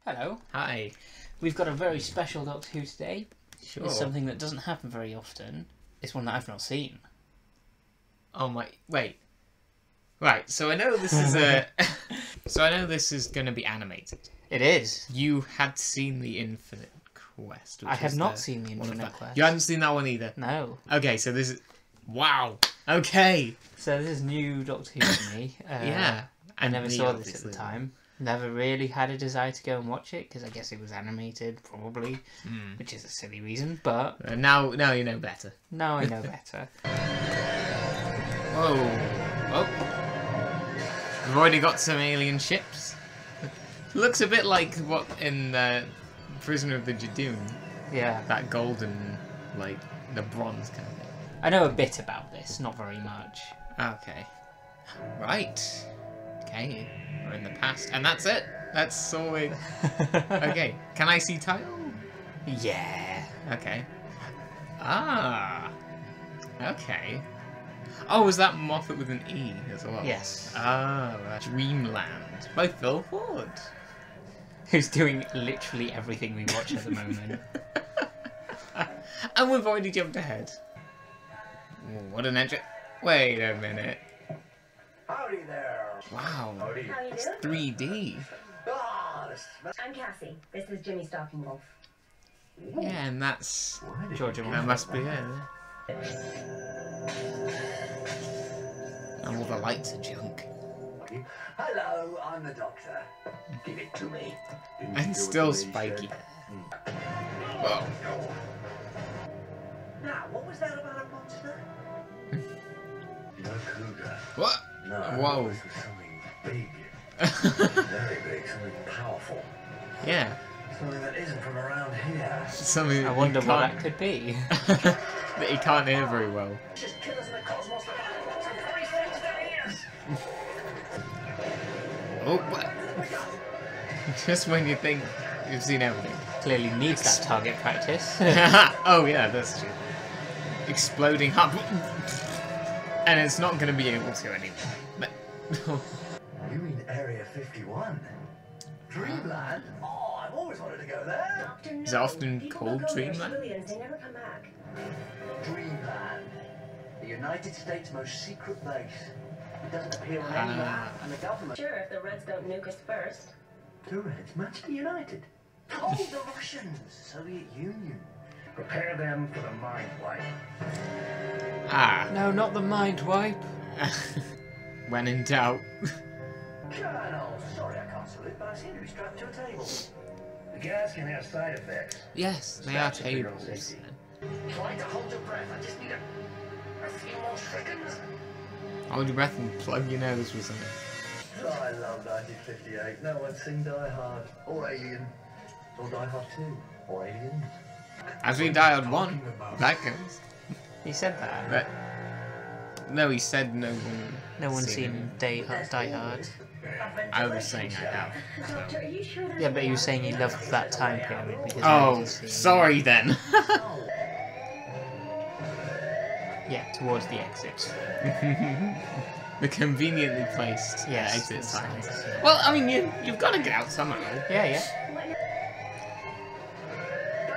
Hello. Hi. We've got a very special Doctor Who today. Sure. It's something that doesn't happen very often. It's one that I've not seen. Oh my... Wait. Right, so I know this is a... so I know this is going to be animated. It is. You had seen The Infinite Quest. I have not seen The Infinite Quest. You hadn't seen that one either? No. Okay, so this is... Wow. Okay. So this is new Doctor Who to me. Yeah. I never me, saw this obviously. at the time. Never really had a desire to go and watch it, because I guess it was animated, probably. Which is a silly reason, but... Now you know better. now I know better. Whoa. Oh. We've already got some alien ships. Looks a bit like what in Prisoner of the Jadoon. Yeah. That golden, like, the bronze kind of thing. I know a bit about this, not very much. Okay. Right. Okay. We're in the past. And that's it. That's all we... Okay. Can I see title? Yeah. Okay. Ah. Okay. Oh, was that Moffat with an E as well? Yes. Ah, right. Dreamland. By Phil Ford. Who's doing literally everything we watch at the moment. And we've already jumped ahead. Ooh, what an entry. Wait a minute. Howdy there. Wow. Howdy. How you It's doing? 3D. Ah, this smells... I'm Cassie. This is Jimmy Stalking Wolf. Yeah, and that's... Georgia That must be it. And all the lights are junk. Hello, I'm the Doctor. Give it to me. And still spiky. Whoa. Now, what was that about a monster? No cougar. What? No. Whoa. This was something big. Very big. Something powerful. Yeah. Something that isn't from around here. Something I that wonder you what can't, that could be. that you can't hear very well. Just killers in the cosmos that have lots of very sensitive ears. Oh, what? Just when you think you've seen everything. Clearly needs that target practice. Oh yeah, that's true. Exploding hub. And it's not going to be able to anymore. But... You mean Area 51? Dreamland? Oh, I've always wanted to go there. Doctor, no. Is it often People called go there, Dreamland? civilians, they never come back. Dreamland. The United States' most secret base. It doesn't appear on any map, and the government... Sure, if the Reds don't nuke us first. The Reds, Manchester United. Oh, the Russians, Soviet Union. Prepare them for the mind wipe. Ah. No, not the mind wipe. When in doubt. Colonel, sorry I can't salute, but I seem to be strapped to a table. The gas can have side effects. Yes, they are tables. Try to hold your breath. I just need a few more seconds. Hold your breath and plug your nose with something. Oh, I love 1958. No one's seen Die Hard or Alien or Die Hard 2 or Aliens. As we Die Hard 1, that goes. He said that. But no, he said no one. No one's seen Die Hard. I was saying I have. Doctor, are you sure there's Yeah, but no you were saying you loved that time period because Oh, you'd seen- sorry then. Yeah, towards the exit. The conveniently placed Yes, exit it's signs. nice, yeah. Well, I mean, you've got to get out somehow. Yeah, yeah.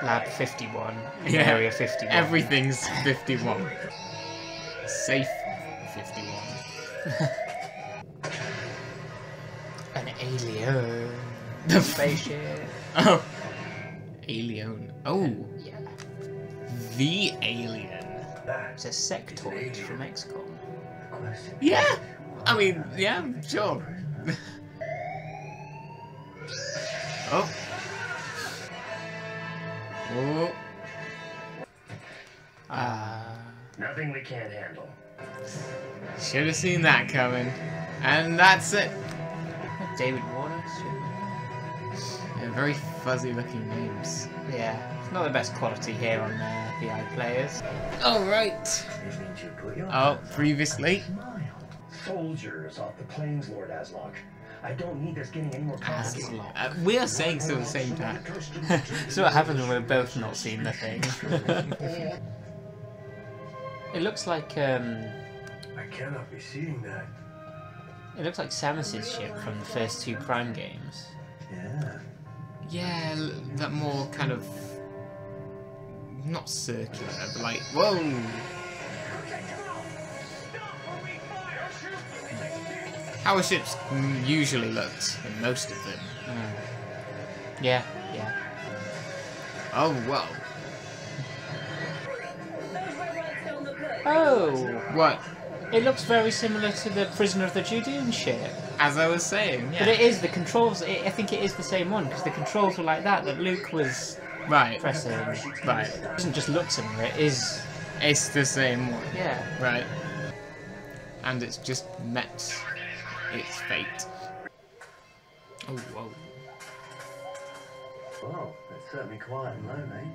Lab 51. In Yeah. Area 51. Everything's 51. Safe 51. An alien. The Spaceship. Oh. Alien. Oh. Yeah. The alien. It's a sectoid from XCOM. Yeah. I mean, yeah, sure. Oh. Oh. Nothing we can't handle. Should have seen that coming. And that's it. David Warner. Yeah, very fuzzy looking names. Yeah, it's not the best quality here on VI players. Alright. Oh, previously. Soldiers off the plains, Lord Aslock. I don't need this getting any more complicated. We are saying so at the same time. So what happens when we're both not seeing the thing? It looks like I cannot be seeing that. It looks like Samus's ship from the first two Prime games. Yeah. Yeah, that more kind of not circular, but like whoa. How a ship usually looks in most of them. Yeah, yeah. Oh well. Oh, What? it looks very similar to the Prisoner of the Judoon ship. As I was saying, yeah. But it is the controls. I think it is the same one because the controls were like that Luke was Right. pressing. Right. It doesn't just look similar. It is. It's the same one. Yeah. Right. And it's just met its fate. Oh, whoa. Well, it's certainly quiet and lonely.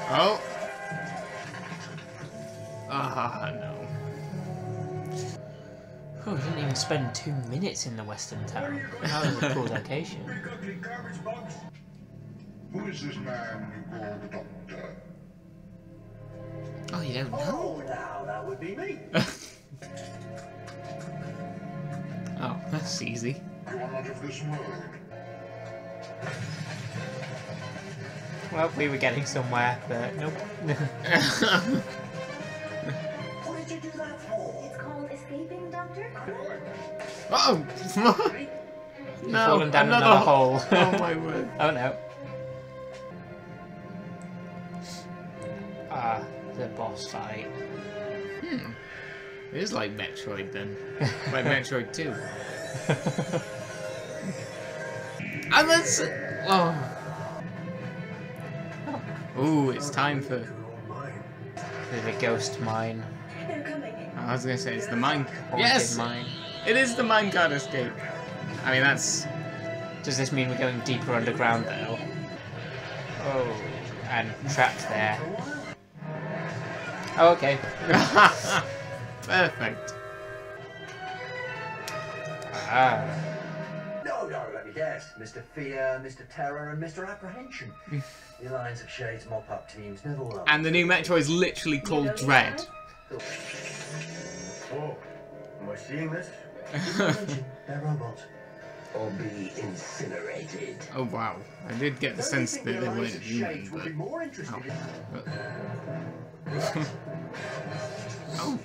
Oh. Ah, no. Oh, we didn't even spend 2 minutes in the Western town. That was a cool location. Who is this man you call the Doctor? Oh, you don't know? Oh, now that would be me. Oh, that's easy. You are not of this world. Well, we were getting somewhere, but nope. What did you do that for? It's called escaping, Doctor. Oh! You've No, fallen down another hole. Oh my word. Oh no. Ah, the boss fight. It is like Metroid then. Like Metroid 2. And that's... Oh. Ooh, it's time for... There's a ghost mine. They're coming. I was gonna say it's the mine... Haunted Yes! mine. It is the minecart escape. I mean, that's... Does this mean we're going deeper underground though? Oh, and trapped there. Oh, okay. Perfect. Ah. No, let me guess. Mr. Fear, Mr. Terror, and Mr. Apprehension. The Alliance of Shades mop-up teams never will. And the new Metro is literally called Dread. Oh, am I seeing this? They're robots. Or be incinerated. Oh wow. I did get the sense that they weren't human, Would be but... more interested in... Oh.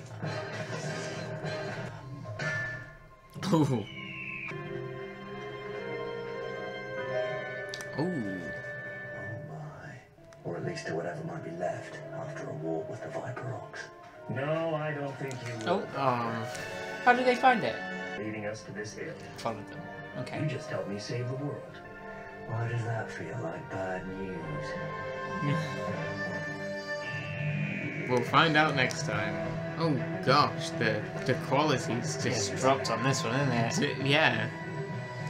Oh. Oh. Oh my. Or at least to whatever might be left after a walk with the Viper Rocks. No, I don't think you will. Oh, Oh. how did they find it? Leading us to this hill. Followed them. You Okay. just helped me save the world. Why does that feel like bad news? We'll find out next time. Oh gosh, the quality's It's just... dropped on this one, isn't it? Yeah.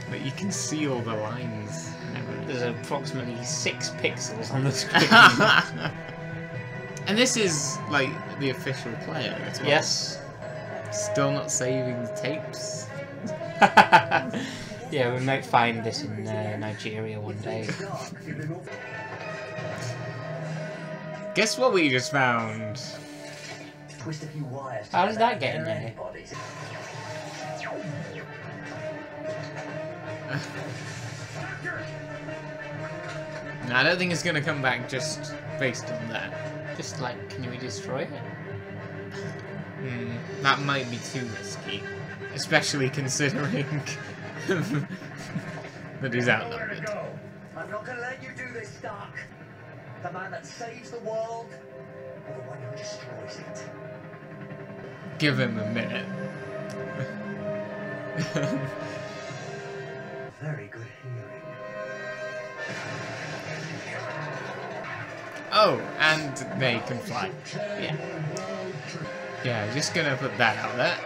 But you can see all the lines and everything. There's approximately 6 pixels on the screen. And this is, like, the official player as well. Yes. Still not saving the tapes. Yeah, we might find this in Nigeria one day. Guess what we just found? Twist a few wires. How does that get in there? No, I don't think it's gonna come back just based on that. Just like, can we destroy it? That might be too risky. Especially considering that he's outnumbered. I'm not gonna let you do this, Stark. The man that saves the world, or the one who destroys it. Give him a minute. Very good hearing. Oh, and they can fly. Yeah. Yeah, just gonna put that out there.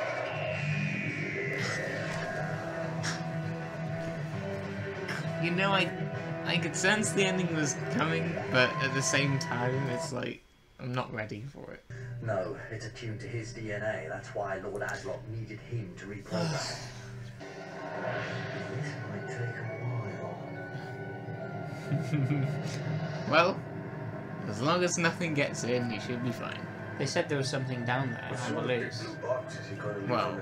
You know, I could sense the ending was coming, but at the same time, it's like, I'm not ready for it. No, it's attuned to his DNA. That's why Lord Aslock needed him to reprogram it. This might take a while. Well, as long as nothing gets in, you should be fine. They said there was something down there on the loose. Well,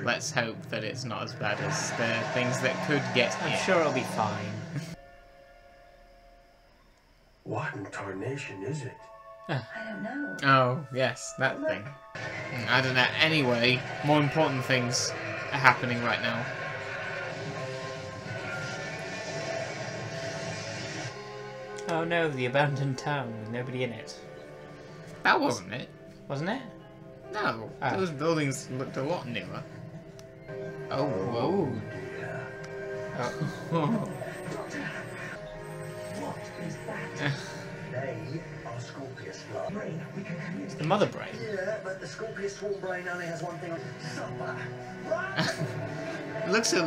let's hope that it's not as bad as the things that could get I'm here. sure it'll be fine. What in tarnation is it? I don't know. Oh, yes, that thing. I don't know. Anyway, more important things are happening right now. Oh no, the abandoned town with nobody in it. That wasn't it. Wasn't it? No, Ah. those buildings looked a lot newer. Oh, whoa. Oh. What is that? They are Scorpius blood. Brain, we can It's the mother brain. Yeah, but the Scorpius swarm brain only has one thing on supper. Right? Looks a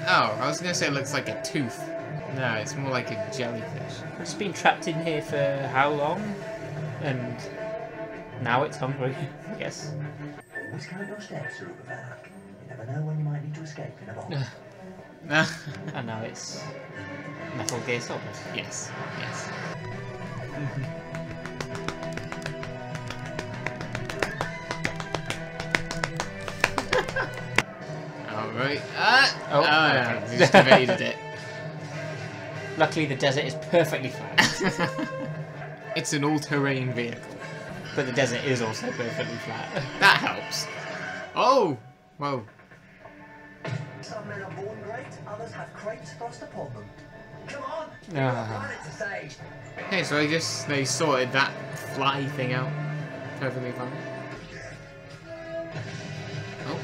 oh, I was gonna say it looks like a tooth. No, it's more like a jellyfish. It's been trapped in here for how long? And now it's hungry, I guess. Always count your steps, Ruperback. You never know when you might need to escape in a bomb. And now it's Metal Gear Solid. Yes, yes. Alright. Oh, no, okay. we just evaded it. Luckily the desert is perfectly flat. It's an all-terrain vehicle. But the desert is also perfectly flat. That helps. Oh! Whoa. Some men are born great, others have crates thrust upon them. Come on! We've Ah. got a planet to save! Okay, so I guess they sorted that fly thing out perfectly fine. Oh.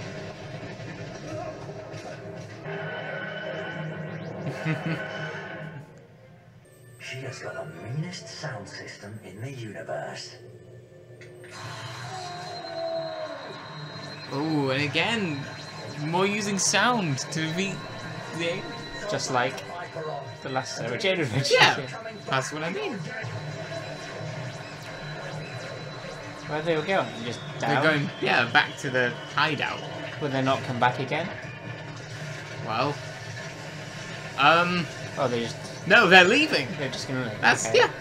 She has got the meanest sound system in the universe. Oh, and again, more using sound to beat the... Just like Viper on. the last Sarah Jane adventure. Yeah, that's what I mean. Where they were going? Just They're down? going, yeah, back to the hideout. Will they not come back again? Well, Oh, no, they're leaving. they're just gonna leave. That's, okay. yeah.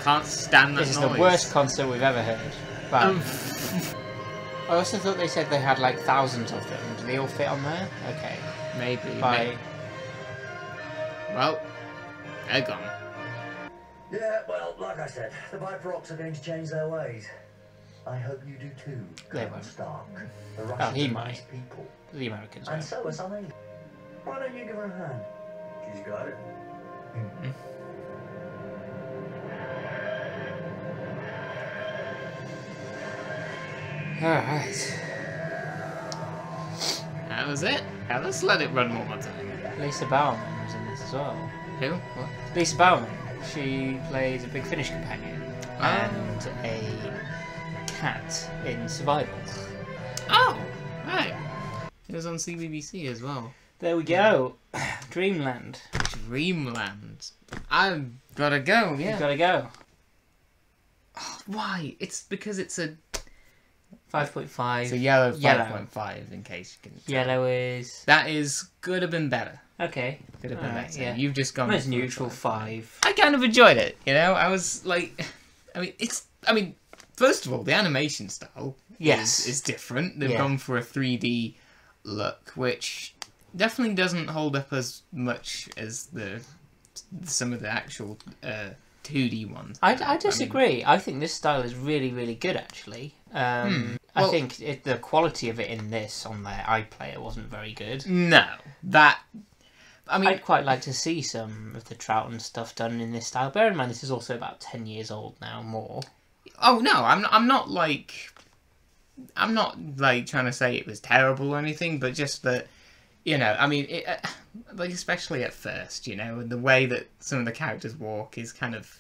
Can't stand that This is noise. the worst concert we've ever heard. But I also thought they said they had like thousands of them. Do they all fit on there? Okay. maybe. Bye. Well, they're gone. Yeah, well, like I said, the Viperox are going to change their ways. I hope you do too, They Colonel won't. Stark. The Oh, Russians he are might. nice people. The Americans, And right? so is I. Why don't you give her a hand? She's got it. Alright. That was it. Now let's let it run one more time. Lisa Bowerman was in this as well. Who? What? Lisa Bowerman. She plays a Big Finish companion Oh. and a cat in Survival. Oh, right. It was on CBBC as well. There we go. Dreamland. Dreamland. I've gotta go, yeah. You've got to go. Why? It's because it's a 5.5. it's a yellow Yellow. 5.5 in case you can tell. Yellow is... That is could have been better. Okay. Could have been Alright, better. yeah. You've just gone It's for a neutral 5. 5. I kind of enjoyed it, you know? I was like I mean, first of all, the animation style Yes. is different. They've Yeah. gone for a 3D look, which definitely doesn't hold up as much as some of the actual 2D ones. I disagree. I think this style is really, really good, actually. I Well- think the quality of it in this on their iPlayer wasn't very good. No, that... I mean, I'd quite like to see some of the Troughton stuff done in this style. Bear in mind, this is also about 10 years old now, more. oh no, I'm not like trying to say it was terrible or anything, but just that, you know, I mean, it, like especially at first, you know, and the way that some of the characters walk is kind of,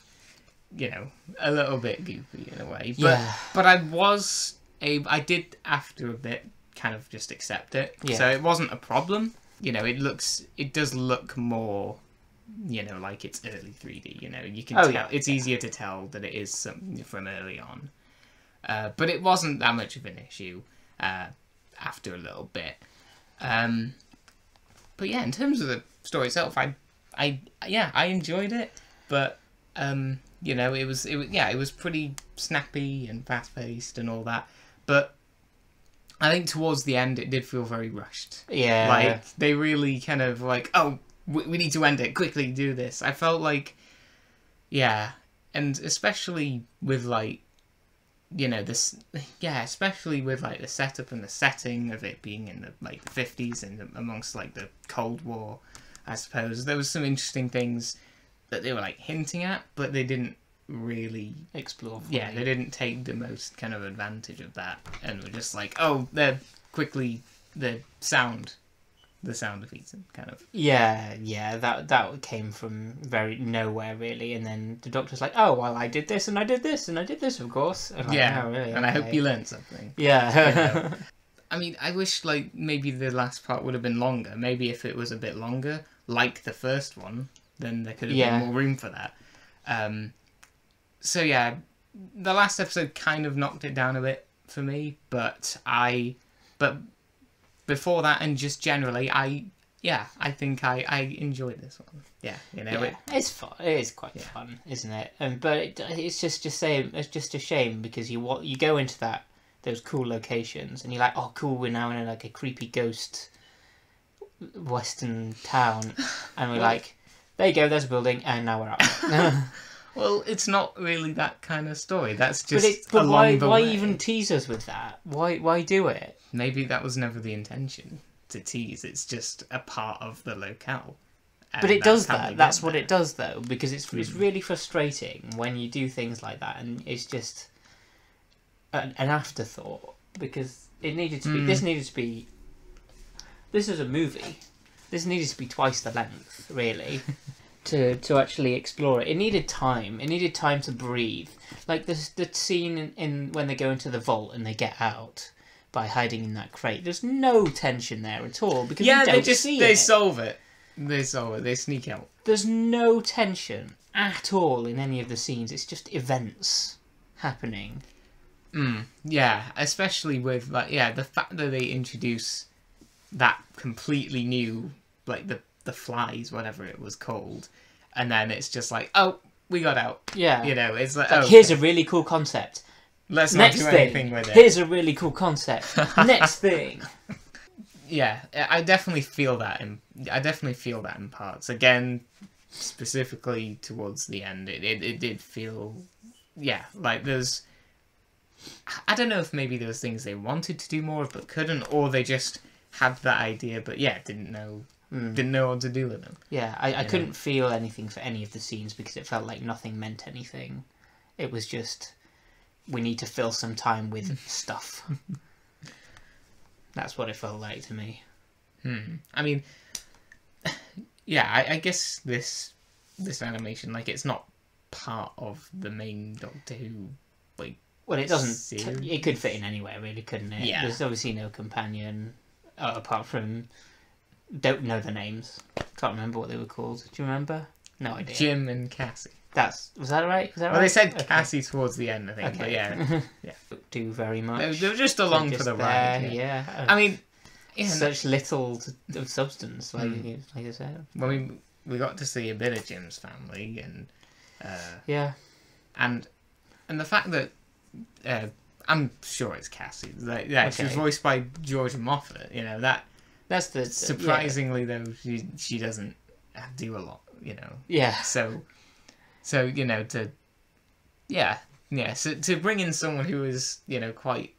you know, a little bit goofy in a way. But Yeah. but I did after a bit kind of just accept it. Yeah. So it wasn't a problem. You know, it does look more, you know, like it's early 3D. You know, you can Oh, tell. yeah. It's easier to tell that it is something from early on. But it wasn't that much of an issue after a little bit. But yeah, in terms of the story itself, I enjoyed it. But you know, it was pretty snappy and fast-paced and all that, but I think towards the end it did feel very rushed. Yeah. Like, they really kind of like, oh, we need to end it, quickly do this. I felt like, yeah, and especially with, like, you know, this, yeah, especially with, like, the setup and the setting of it being in the, like, the 50s and amongst, like, the Cold War, I suppose. There was some interesting things that they were, like, hinting at, but they didn't really explore fully. Yeah, they didn't take the most kind of advantage of that, and were just like, oh, they're quickly, the sound defeats them, kind of. Yeah, that came from very nowhere, really, and then the Doctor's like, oh, well, I did this, and I did this, and I did this, of course. And like, Yeah, oh, really? and I Okay. hope you learned something. Yeah. You know? I mean, I wish, like, maybe the last part would have been longer. Maybe if it was a bit longer, like the first one, then there could have been more room for that. So, yeah, the last episode kind of knocked it down a bit for me, but before that and just generally, I think I enjoyed this one. Yeah, you know, it's fun. It is quite fun, isn't it? But it's just a shame because you go into those cool locations and you're like, oh, cool, we're now in like a creepy ghost western town, and we're like, there you go, there's a building, and now we're out. Well, it's not really that kind of story. That's just but along the why way. even tease us with that? Why do it? Maybe that was never the intention, to tease. It's just a part of the locale. But it does how they that. get That's what there. it does, though, because it's really frustrating when you do things like that, and it's just an afterthought. Because it needed to be. This needed to be. This is a movie. This needed to be twice the length, really. To actually explore it. It needed time. It needed time to breathe. Like the scene in when they go into the vault and they get out by hiding in that crate. There's no tension there at all because you don't see they it. solve it. They solve it. They sneak out. There's no tension at all in any of the scenes. It's just events happening. Yeah, especially with the fact that they introduce that completely new, like the flies, whatever it was called, and then it's just like, oh, we got out. Yeah. You know, it's like, Like, oh, here's a really cool concept. let's Next not do thing. anything with it. Here's a really cool concept. Next thing. Yeah, I definitely feel that in parts. Again, specifically towards the end, it did feel, like there's, I don't know if maybe there was things they wanted to do more of but couldn't, or they just had that idea but didn't know what to do with them. Yeah, I couldn't feel anything for any of the scenes because it felt like nothing meant anything. It was just, we need to fill some time with stuff. That's what it felt like to me. I mean, I guess this animation, like, it's not part of the main Doctor Who, like, Well, it doesn't. series. It could fit in anywhere, really, couldn't it? Yeah. There's obviously no companion apart from. Don't know the names. Can't remember what they were called. Do you remember? No idea. Jim and Cassie. Was that right? Was that Well, right? they said Okay. Cassie towards the end, I think, but Okay. yeah. Do very much. They were just along They're for the just ride. there, yeah. I mean, Such little of substance, like I said. well, we got to see a bit of Jim's family, and Yeah. and the fact that I'm sure it's Cassie. Like, she was Okay. voiced by George Moffat. You know that. That's the Surprisingly, though, she doesn't do a lot. You know. Yeah. So you know to to bring in someone who is quite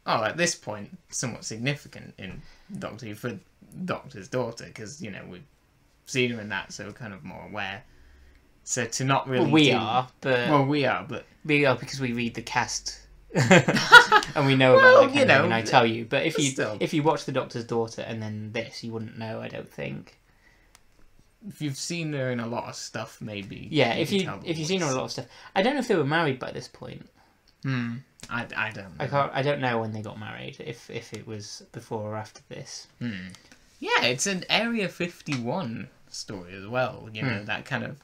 at this point somewhat significant in Doctor Who for Doctor's daughter, because we've seen her in that, so we're kind of more aware. So to not really Well, we are but because we read the cast and we know about that kind of thing, and I tell you. But if you watch the Doctor's Daughter and then this, you wouldn't know. I don't think. if you've seen her in a lot of stuff, maybe. Yeah, you if can you tell the if you've seen her in a voice. lot of stuff, I don't know if they were married by this point. I don't know. I don't know when they got married. If it was before or after this. Yeah, it's an Area 51 story as well. You know, that kind of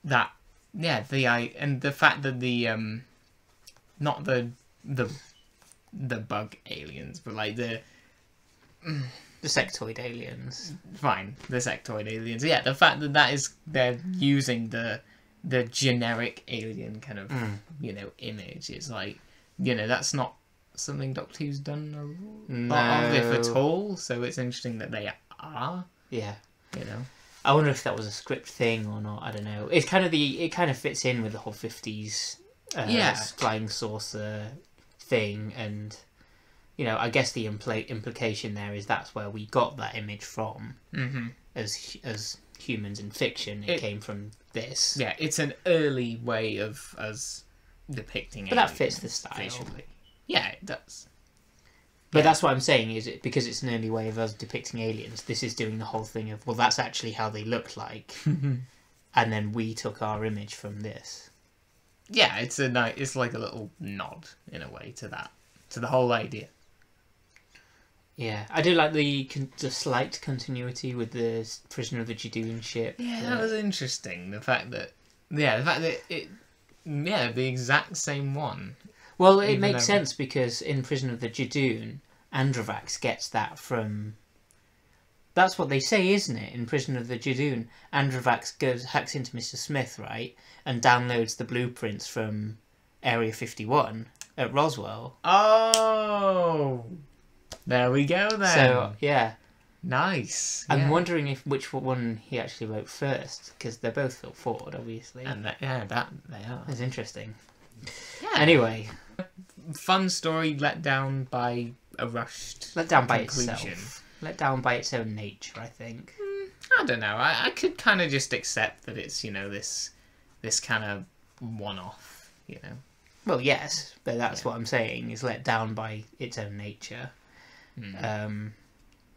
and the fact that the not the bug aliens, but like the sectoid aliens. the sectoid aliens. Yeah, the fact that they're using the the generic alien kind of image. It's like, that's not something Doctor Who's done a lot of, if at all. So it's interesting that they are. Yeah. I wonder if that was a script thing or not. I don't know. It's kind of it kind of fits in with the whole 50s flying saucer thing, and I guess the implication there is that's where we got that image from. As humans in fiction, it came from this. Yeah, it's an early way of us depicting it. But that fits the style. Visually. Yeah, it does. But that's what I'm saying, is it because it's an early way of us depicting aliens, this is doing the whole thing of, well, that's actually how they look like. And then we took our image from this. Yeah, it's like a little nod, in a way, to that. To the whole idea. Yeah, I do like the slight continuity with the Prisoner of the Judoon ship. Yeah, that was interesting. The fact that it, the exact same one. Well, it makes sense because in Prisoner of the Judoon, Androvax gets that from... That's what they say, isn't it? In Prisoner of the Judoon, Androvax hacks into Mr. Smith, right? And downloads the blueprints from Area 51 at Roswell. Oh! There we go then. So, yeah. Nice. I'm wondering which one he actually wrote first, because they're both Phil Ford, obviously. And that they are. It's interesting. Yeah. Anyway. Fun story let down by a rushed Let down by conclusion. itself. Let down by its own nature, I think. I don't know. I could kind of just accept that it's, this kind of one-off, Well, yes, but that's what I'm saying, is let down by its own nature.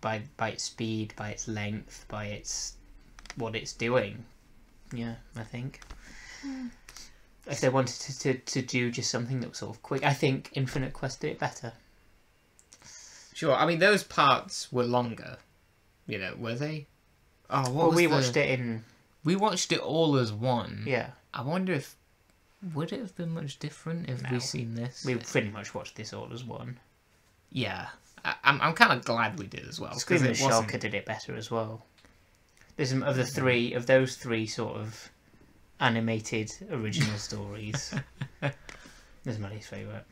By its speed, by its length, by what it's doing. Yeah, I think. If they wanted to do just something that was sort of quick, I think Infinite Quest did it better. Sure, I mean, those parts were longer, were they? Oh, what was we watched it in... We watched it all as one. Yeah. I wonder if... Would it have been much different if we'd seen this? We pretty much watched this all as one. Yeah. I'm kind of glad we did as well. Screaming Shulker did it better as well. There's of those three sort of animated original stories. There's my least favourite.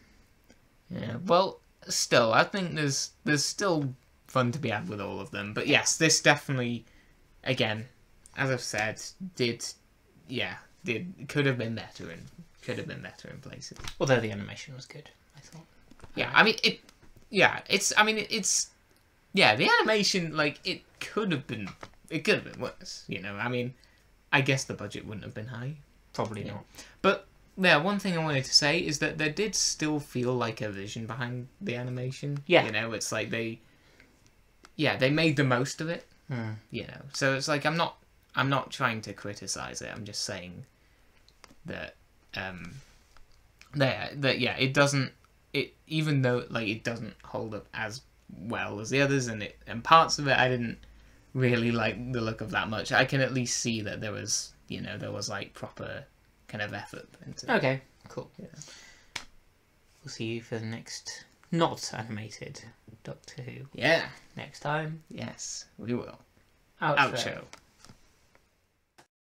Yeah, well, still, I think there's still fun to be had with all of them. But yes, this definitely, again, as I've said, could have been better in places. Although the animation was good, I thought. Yeah, I mean the animation, like, it could have been worse, I mean, I guess the budget wouldn't have been high. Probably not. But yeah, one thing I wanted to say is that there did still feel like a vision behind the animation. Yeah. It's like they made the most of it. So it's like I'm not trying to criticize it. I'm just saying that it doesn't, even though, like, it doesn't hold up as well as the others, and parts of it I didn't really like the look of that much. I can at least see that there was like proper kind of effort into it. Okay, cool. Yeah. We'll see you for the next not animated Doctor Who. Yeah. Next time. Yes, we will. Outro. Outro.